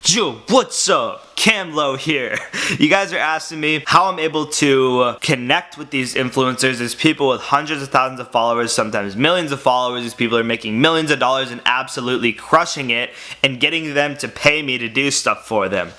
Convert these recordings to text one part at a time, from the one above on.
Yo, what's up? Cam Low here. You guys are asking me how I'm able to connect with these influencers. There's people with hundreds of thousands of followers, sometimes millions of followers. These people are making millions of dollars and absolutely crushing it and getting them to pay me to do stuff for them.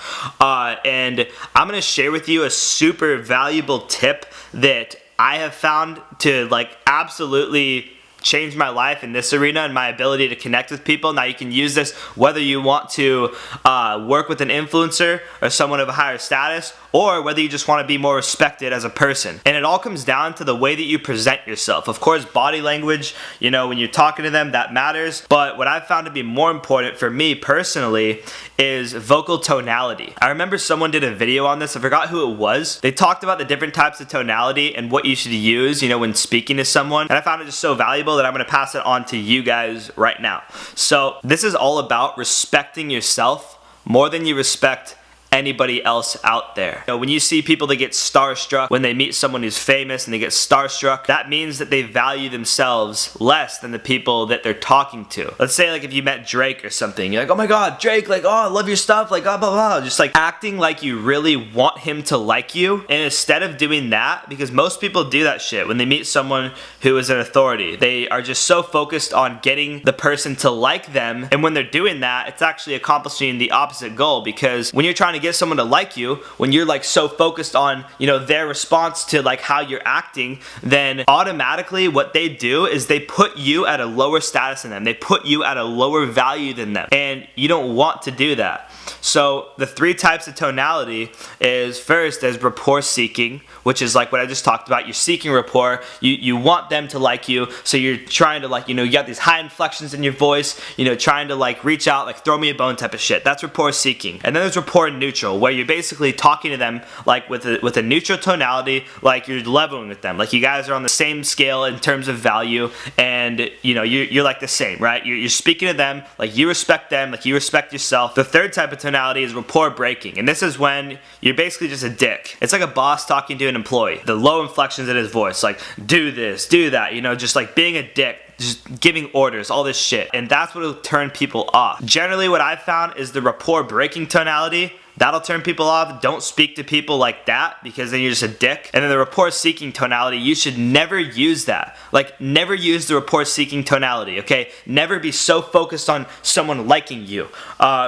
And I'm gonna share with you a super valuable tip that I have found to absolutely changed my life in this arena and my ability to connect with people. Now you can use this whether you want to work with an influencer or someone of a higher status, or whether you just want to be more respected as a person. And it all comes down to the way that you present yourself. Of course, body language, when you're talking to them, that matters. But what I've found to be more important for me personally is vocal tonality. I remember someone did a video on this. I forgot who it was. They talked about the different types of tonality and what you should use, when speaking to someone. And I found it just so valuable that I'm going to pass it on to you guys right now. So this is all about respecting yourself more than you respect anybody else out there. When you see people that get starstruck when they meet someone who's famous and they get starstruck, that means that they value themselves less than the people that they're talking to. Let's say if you met Drake or something, you're like, oh my god, Drake, oh, I love your stuff, blah blah blah, just acting like you really want him to like you. And instead of doing that, because most people do that shit when they meet someone who is an authority, they are just so focused on getting the person to like them, and when they're doing that, it's actually accomplishing the opposite goal. Because when you're trying to get someone to like you, when you're so focused on their response to how you're acting, then automatically what they do is they put you at a lower status than them. They put you at a lower value than them, and you don't want to do that. So the three types of tonality is, first, there's rapport seeking, which is what I just talked about. You're seeking rapport. You want them to like you, so you're trying to you got these high inflections in your voice, trying to reach out, throw me a bone type of shit. That's rapport seeking. And then there's rapport neutral, where you're basically talking to them with a neutral tonality, you're leveling with them, you guys are on the same scale in terms of value, and you're the same, right? You're speaking to them you respect them, you respect yourself. The third type of tonality is rapport breaking, and this is when you're basically just a dick. It's like a boss talking to an employee. The low inflections in his voice, do this, do that, just being a dick, just giving orders, all this shit. And that's what will turn people off. Generally, what I've found is the rapport breaking tonality. That'll turn people off. Don't speak to people like that, because then you're just a dick. And then the rapport seeking tonality, you should never use that. Never use the rapport seeking tonality, okay? Never be so focused on someone liking you,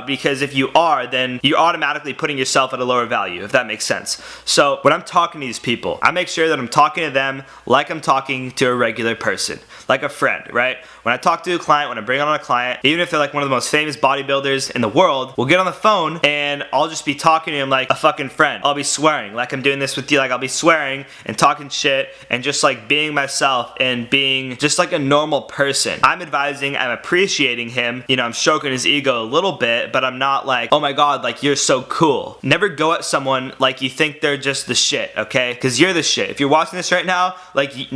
because if you are, then you're automatically putting yourself at a lower value, if that makes sense. So when I'm talking to these people, I make sure that I'm talking to them like I'm talking to a regular person, like a friend, right? When I talk to a client, when I bring on a client, even if they're one of the most famous bodybuilders in the world, we'll get on the phone and I'll just be talking to him like a fucking friend. I'll be swearing, like I'm doing this with you, I'll be swearing and talking shit and just being myself and being just a normal person. I'm advising, I'm appreciating him, I'm stroking his ego a little bit, but I'm not oh my god, you're so cool. Never go at someone you think they're just the shit, okay? Because you're the shit. If you're watching this right now, there's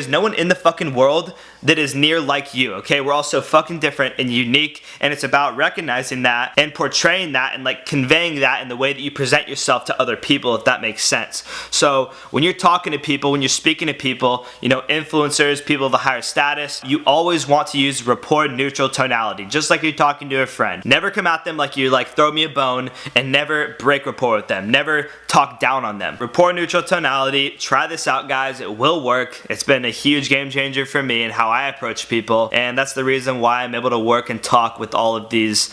no one in the fucking world that is near like you, okay? We're all so fucking different and unique, and it's about recognizing that and portraying that and conveying that in the way that you present yourself to other people, if that makes sense. So when you're talking to people, when you're speaking to people, influencers, people of a higher status, you always want to use rapport neutral tonality, just like you're talking to a friend. Never come at them like you throw me a bone, and never break rapport with them. Never talk down on them. Rapport neutral tonality, try this out, guys. It will work. It's been a huge game changer for me and how I approach people, and that's the reason why I'm able to work and talk with all of these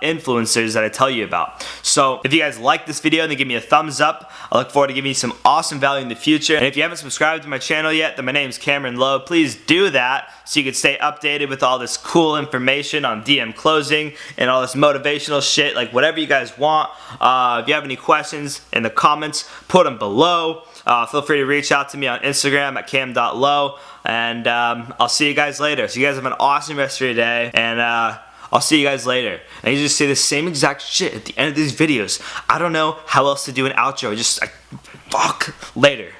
influencers that I tell you about. So if you guys like this video, then give me a thumbs up. I look forward to giving you some awesome value in the future. And if you haven't subscribed to my channel yet, then my name's Cameron Lowe. Please do that so you can stay updated with all this cool information on DM closing and all this motivational shit, whatever you guys want. If you have any questions in the comments, put them below. Feel free to reach out to me on Instagram at cam.low, and I'll see you guys later. So you guys have an awesome rest of your day, and I'll see you guys later. And you just say the same exact shit at the end of these videos. I don't know how else to do an outro. Just fuck later.